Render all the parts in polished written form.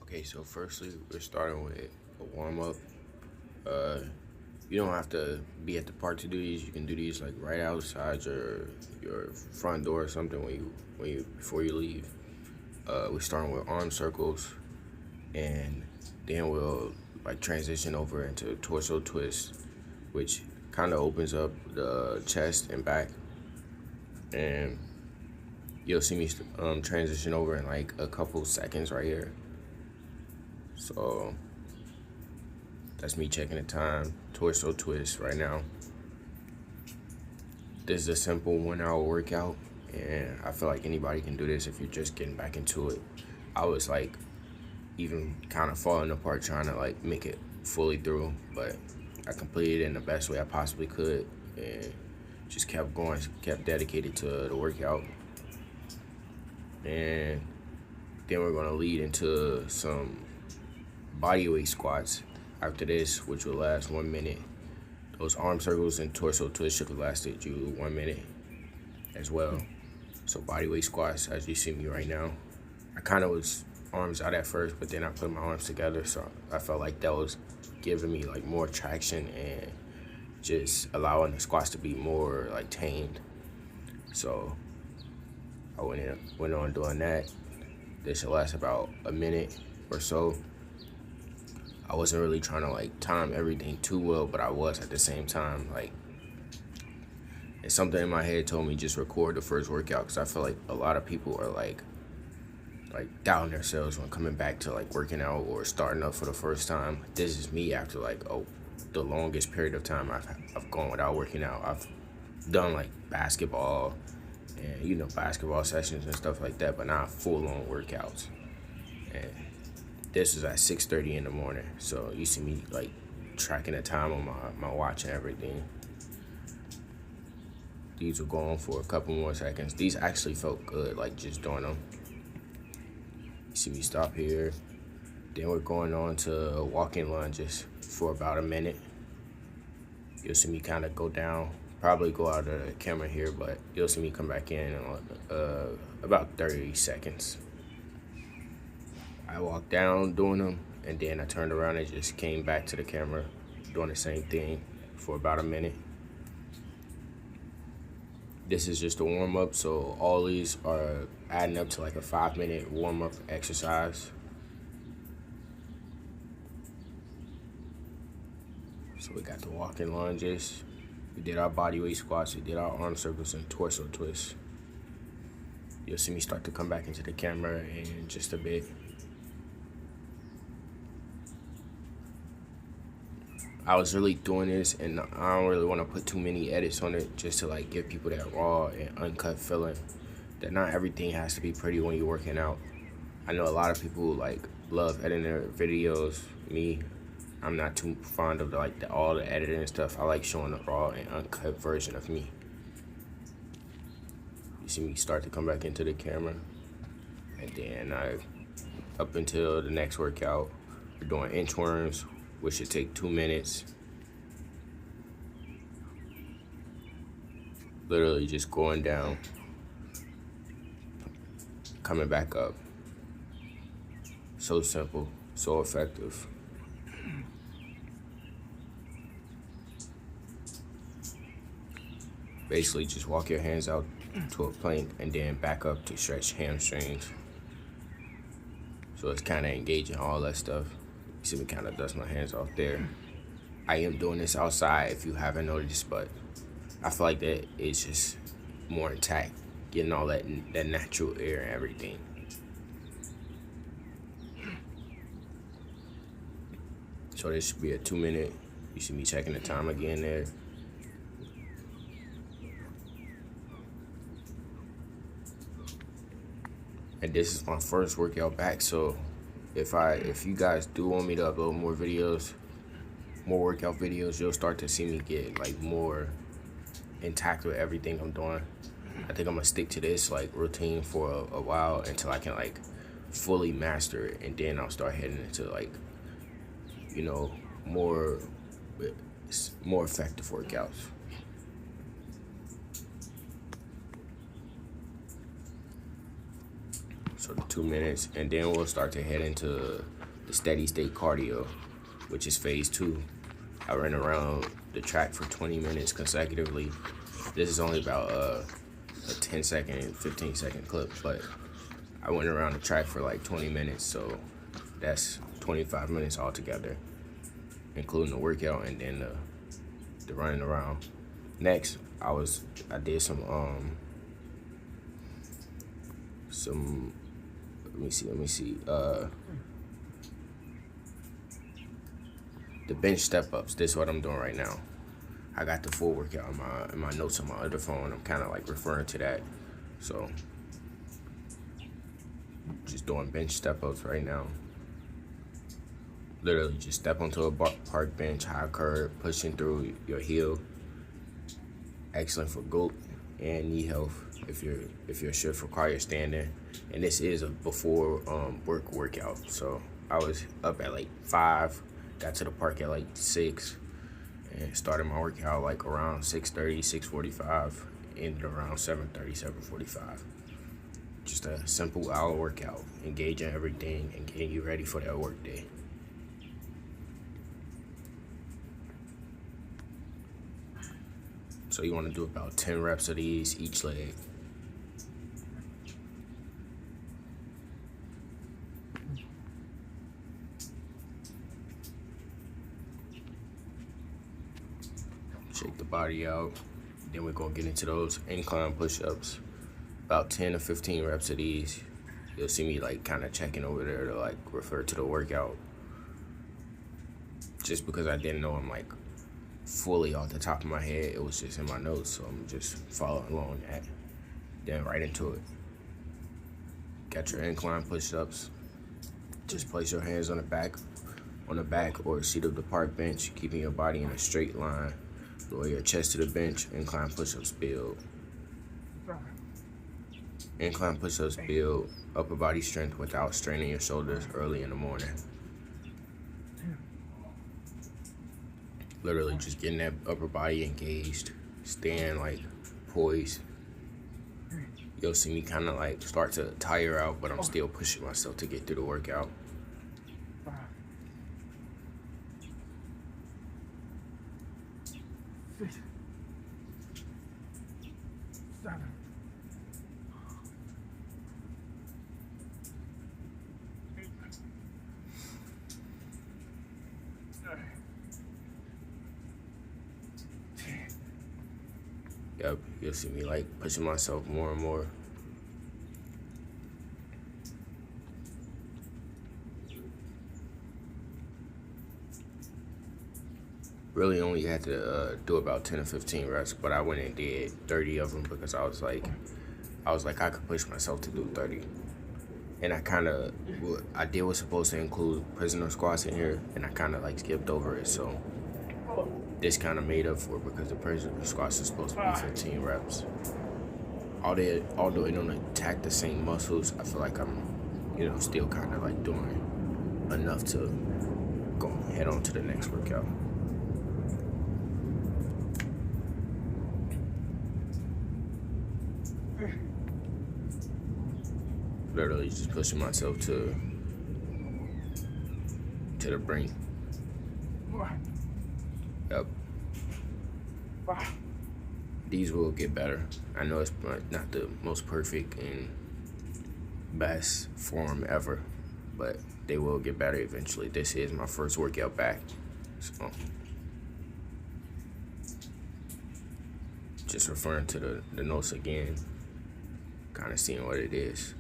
Okay, so firstly, we're starting with a warm up. Uh, you don't have to be at the park to do these. You can do these like right outside your front door or something when you before you leave. We're starting with arm circles, and then we'll like transition over into torso twist, which kind of opens up the chest and back, and you'll see me transition over in like a couple seconds right here. So that's me checking the time. Torso twist right now. This is a simple 1 hour workout, and I feel like anybody can do this if you're just getting back into it. I was like even kind of falling apart trying to like make it fully through, but I completed it in the best way I possibly could and just kept going, kept dedicated to the workout. And then we're gonna lead into some bodyweight squats after this, which will last 1 minute. Those arm circles and torso twists should have lasted you 1 minute as well. So bodyweight squats, as you see me right now. I kind of was arms out at first, but then I put my arms together, so I felt like that was giving me like more traction and just allowing the squats to be more like tamed. So I went on doing that. This should last about a minute or so. I wasn't really trying to like time everything too well, but I was at the same time. Like, and something in my head told me just record the first workout, because I feel like a lot of people are like doubting themselves when coming back to like working out or starting up for the first time. This is me after like the longest period of time I've gone without working out. I've done like basketball and basketball sessions and stuff like that, but not full on workouts. And this is at 6:30 in the morning, so you see me like tracking the time on my watch and everything. These were going for a couple more seconds. These actually felt good, like just doing them. You see me stop here. Then we're going on to walking lunges for about a minute. You'll see me kind of go down, probably go out of the camera here, but you'll see me come back in about 30 seconds. I walked down doing them, and then I turned around and just came back to the camera doing the same thing for about a minute. This is just a warm-up, so all these are adding up to like a 5-minute warm-up exercise. So we got the walking lunges, we did our bodyweight squats, we did our arm circles and torso twists. You'll see me start to come back into the camera in just a bit. I was really doing this, and I don't really want to put too many edits on it, just to like give people that raw and uncut feeling that not everything has to be pretty when you're working out. I know a lot of people like love editing their videos. Me, I'm not too fond of all the editing and stuff. I like showing the raw and uncut version of me. You see me start to come back into the camera, and then up until the next workout, we're doing inchworms, which should take 2 minutes. Literally just going down, coming back up. So simple, so effective. Basically just walk your hands out to a plank and then back up to stretch hamstrings. So it's kind of engaging all that stuff. You see me kind of dust my hands off there. I am doing this outside if you haven't noticed, but I feel like that it's just more intact, getting all that natural air and everything. So this should be a 2 minute. You see me checking the time again there. And this is my first workout back, so if you guys do want me to upload more videos, more workout videos, you'll start to see me get like more intact with everything I'm doing. I think I'm gonna stick to this like routine for a while until I can like fully master it, and then I'll start heading into like more effective workouts. So the 2 minutes, and then we'll start to head into the steady state cardio, which is phase 2. I ran around the track for 20 minutes consecutively. This is only about a 10-second, 15-second clip, but I went around the track for like 20 minutes, so that's 25 minutes altogether, including the workout and then the running around. Next, I did some let me see the bench step ups. This is what I'm doing right now. I got the full workout in my notes on my other phone. I'm kind of like referring to that. So just doing bench step ups right now. Literally just step onto a park bench, high curve, pushing through your heel. Excellent for glute and knee health if your shift requires standing. And this is a before workout. So I was up at like 5, got to the park at like 6, and started my workout like around 6:30, 6:45, ended around 7:30, 7:45. Just a simple hour workout, engaging everything and getting you ready for that work day. So you want to do about 10 reps of these each leg. Shake the body out. Then we're going to get into those incline push-ups. About 10 to 15 reps of these. You'll see me like kind of checking over there to like refer to the workout. Just because I didn't know I'm like fully off the top of my head, it was just in my notes, so I'm just following along that. Then right into it. Got your incline push-ups. Just place your hands on the back or seat of the park bench, keeping your body in a straight line. Lower your chest to the bench. Incline push-ups build. Incline push-ups build upper body strength without straining your shoulders early in the morning. Literally just getting that upper body engaged, staying like poised. You'll see me kind of like start to tire out, but I'm still pushing myself to get through the workout. 6, 7, 8, 9, 10. Yep, you'll see me like pushing myself more and more. Really only had to do about 10 or 15 reps, but I went and did 30 of them because I was like I could push myself to do 30. And I did what's supposed to include prisoner squats in here, and I kind of like skipped over it. So this kind of made up for it because the prisoner squats are supposed to be 15 reps. Although they don't attack the same muscles, I feel like I'm, still kind of like doing enough to go head on to the next workout. Literally just pushing myself to the brink. Yep. These will get better. I know it's not the most perfect and best form ever, but they will get better eventually. This is my first workout back, so just referring to the notes again, kind of seeing what it is.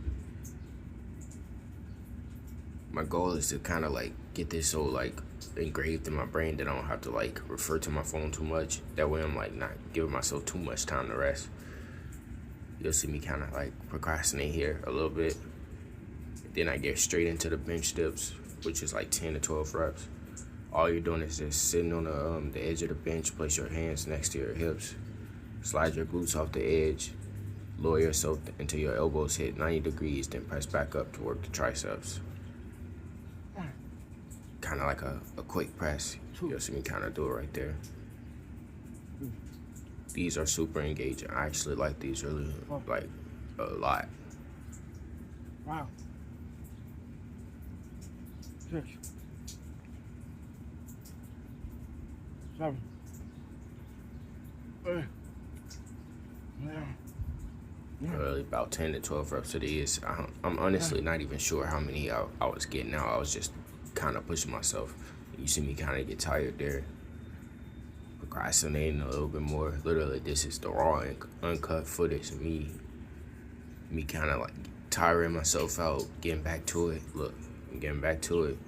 My goal is to kind of like get this so like engraved in my brain that I don't have to like refer to my phone too much. That way I'm like not giving myself too much time to rest. You'll see me kind of like procrastinate here a little bit. Then I get straight into the bench dips, which is like 10 to 12 reps. All you're doing is just sitting on the edge of the bench, place your hands next to your hips, slide your glutes off the edge, lower yourself until your elbows hit 90 degrees, then press back up to work the triceps. Kind of like a quick press. You'll see me kind of do it right there. These are super engaging. I actually like these really like a lot. Wow. 6, 7, 8, 9. Really about 10 to 12 reps it is. I'm honestly not even sure how many I was getting out. I was just kind of pushing myself. You see me kind of get tired there, procrastinating a little bit more. Literally, this is the raw and uncut footage of me kind of like tiring myself out, getting back to it. Look, I'm getting back to it.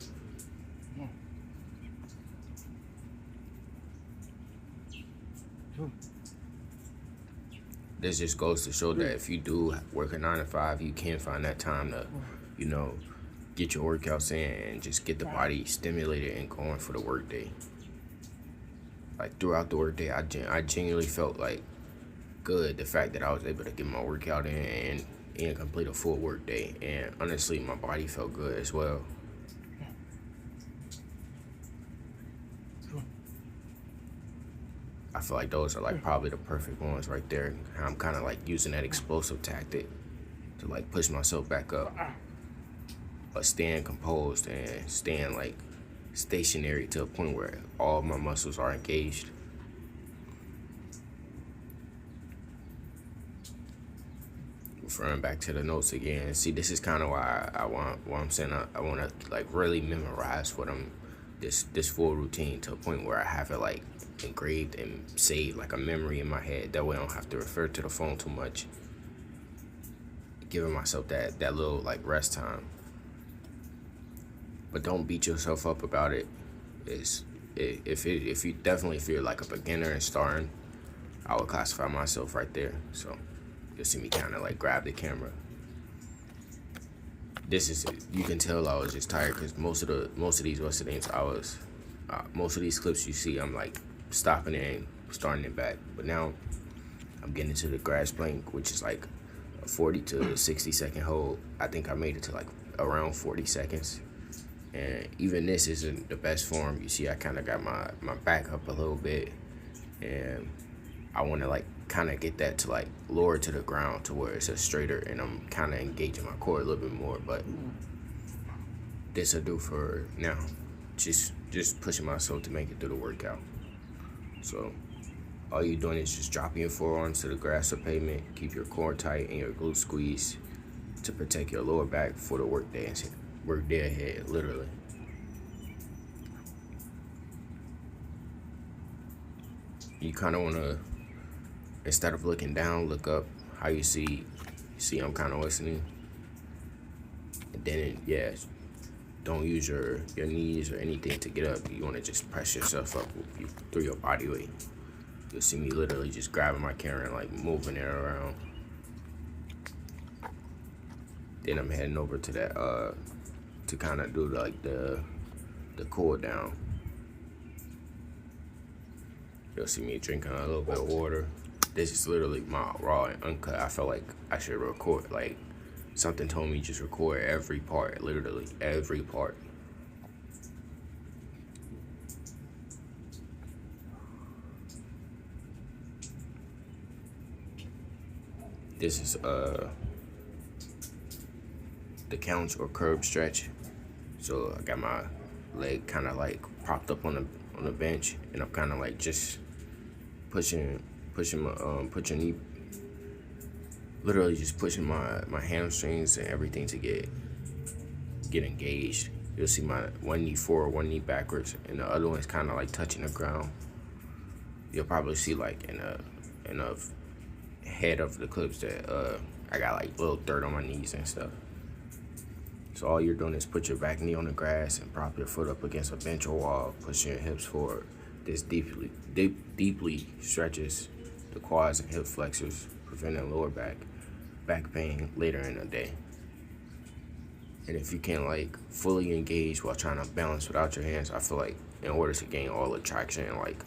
This just goes to show that if you do work a 9 to 5, you can find that time to, you know, get your workouts in and just get the body stimulated and going for the workday. Like throughout the workday, I genuinely felt like good. The fact that I was able to get my workout in and complete a full workday, and honestly, my body felt good as well. I feel like those are like probably the perfect ones right there. I'm kind of like using that explosive tactic to like push myself back up, but staying composed and staying like stationary to a point where all my muscles are engaged. Referring back to the notes again, see, this is kind of why I want to like really memorize this full routine to a point where I have it like engraved and saved like a memory in my head. That way I don't have to refer to the phone too much. Giving myself that little like rest time. But don't beat yourself up about it. If you definitely feel like a beginner and starting, I would classify myself right there. So you'll see me kind of like grab the camera. This is, you can tell I was just tired because most of these Westernings most of these clips you see, I'm like stopping it and starting it back. But now I'm getting into the grass plank, which is like a 40 to 60 second hold. I think I made it to like around 40 seconds. And even this isn't the best form. You see, I kind of got my back up a little bit, and I want to like kind of get that to like lower to the ground to where it's a straighter, and I'm kind of engaging my core a little bit more. But this will do for now. Just pushing myself to make it through the workout. So all you're doing is just dropping your forearms to the grass or pavement. Keep your core tight and your glutes squeezed to protect your lower back for the workday ahead, literally. You kind of want to, instead of looking down, look up. How you see I'm kind of listening. And then, yeah, don't use your knees or anything to get up. You want to just press yourself up through your body weight. You'll see me literally just grabbing my camera and like moving it around. Then I'm heading over to that to kind of do like the cool down. You'll see me drinking a little bit of water. This is literally my raw and uncut. I felt like I should record, like something told me just record every part, literally every part. This is the couch or curb stretch. So I got my leg kind of like propped up on the bench, and I'm kind of like just pushing my knee, literally just pushing my hamstrings and everything to get engaged. You'll see my one knee forward, one knee backwards, and the other one's kind of like touching the ground. You'll probably see like in a head of the clips that I got like little dirt on my knees and stuff. So all you're doing is put your back knee on the grass and prop your foot up against a bench or wall, pushing your hips forward. This deeply stretches the quads and hip flexors, preventing lower back pain later in the day. And if you can like fully engage while trying to balance without your hands, I feel like in order to gain all the traction and like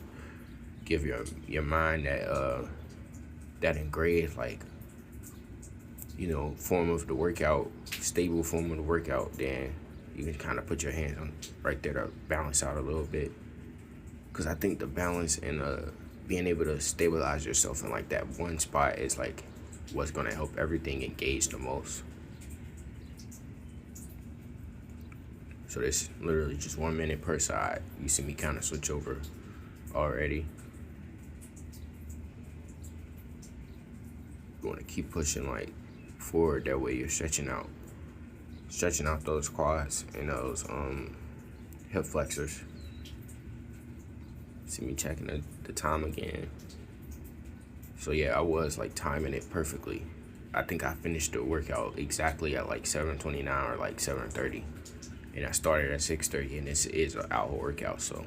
give your mind that engraved like, you know, form of the workout, stable form of the workout, then you can kind of put your hands on right there to balance out a little bit. Because I think the balance and being able to stabilize yourself in like that one spot is like what's going to help everything engage the most. So this literally just 1 minute per side. You see me kind of switch over already. You want to keep pushing like forward, that way you're stretching out those quads and those hip flexors. See me checking the time again. So yeah, I was like timing it perfectly. I think I finished the workout exactly at like 7:29 or like 7:30, and I started at 6:30, and this is an hour workout. So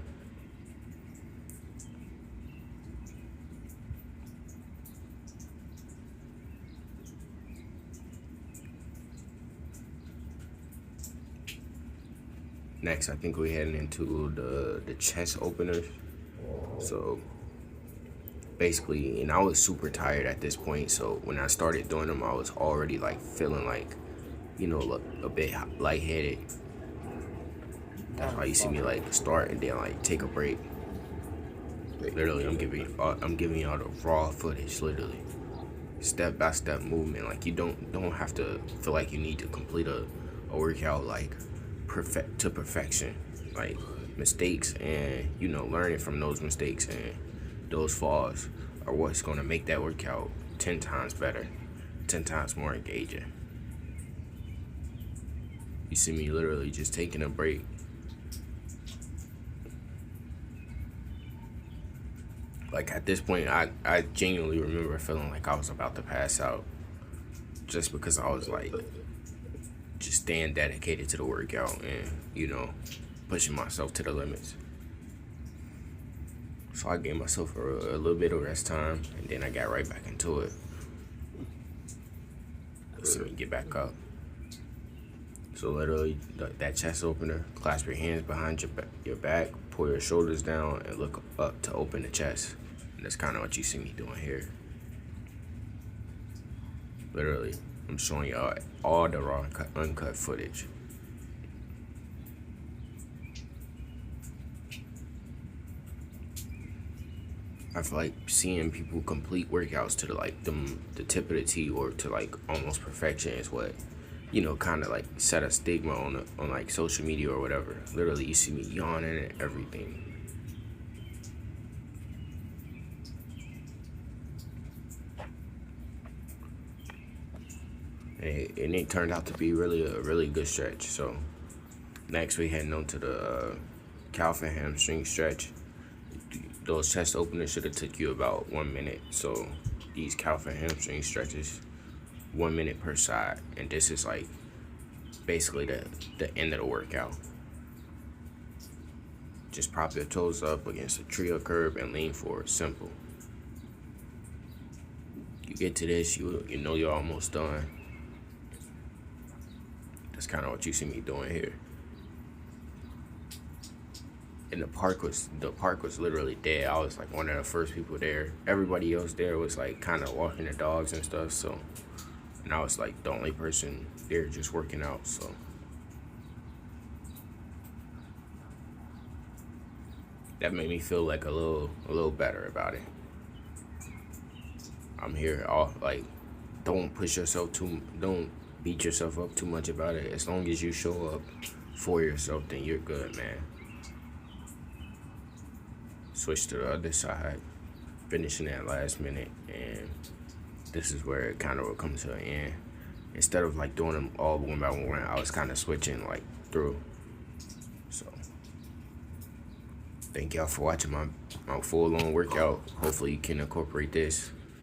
next, I think we're heading into the chest openers. So basically, and I was super tired at this point, so when I started doing them, I was already like feeling like, you know, a bit lightheaded. That's why you see me like start and then like take a break. Literally, I'm giving y'all the raw footage, literally, step by step movement. Like you don't have to feel like you need to complete a workout like to perfection. Like mistakes and, you know, learning from those mistakes and those falls are what's going to make that workout 10 times better, 10 times more engaging. You see me literally just taking a break. Like at this point, I genuinely remember feeling like I was about to pass out, just because I was like just staying dedicated to the workout and, you know, pushing myself to the limits. So I gave myself a little bit of rest time, and then I got right back into it. So let me get back up. So literally, that chest opener, clasp your hands behind your back, pull your shoulders down, and look up to open the chest. And that's kind of what you see me doing here. Literally, I'm showing y'all all the raw, uncut footage. I feel like seeing people complete workouts to the tip of the T, or to like almost perfection, is what, you know, kind of like set a stigma on like social media or whatever. Literally, you see me yawning and everything. And it turned out to be really a really good stretch. So next we heading on to the calf and hamstring stretch. Those chest openers should have took you about 1 minute. So these calf and hamstring stretches, 1 minute per side, and this is like basically the end of the workout. Just prop your toes up against a tree or curb and lean forward. Simple. You get to this, you know you're almost done. That's kind of what you see me doing here. And the park was literally dead. I was like one of the first people there. Everybody else there was like kind of walking the dogs and stuff. So, and I was like the only person there just working out. So that made me feel like a little better about it. I'm here off, like, don't push yourself don't beat yourself up too much about it. As long as you show up for yourself, then you're good, man. Switch to the other side, finishing that last minute, and this is where it kind of will come to an end. Instead of like doing them all one by one, I was kind of switching like through. So thank y'all for watching my full-on workout. Hopefully you can incorporate this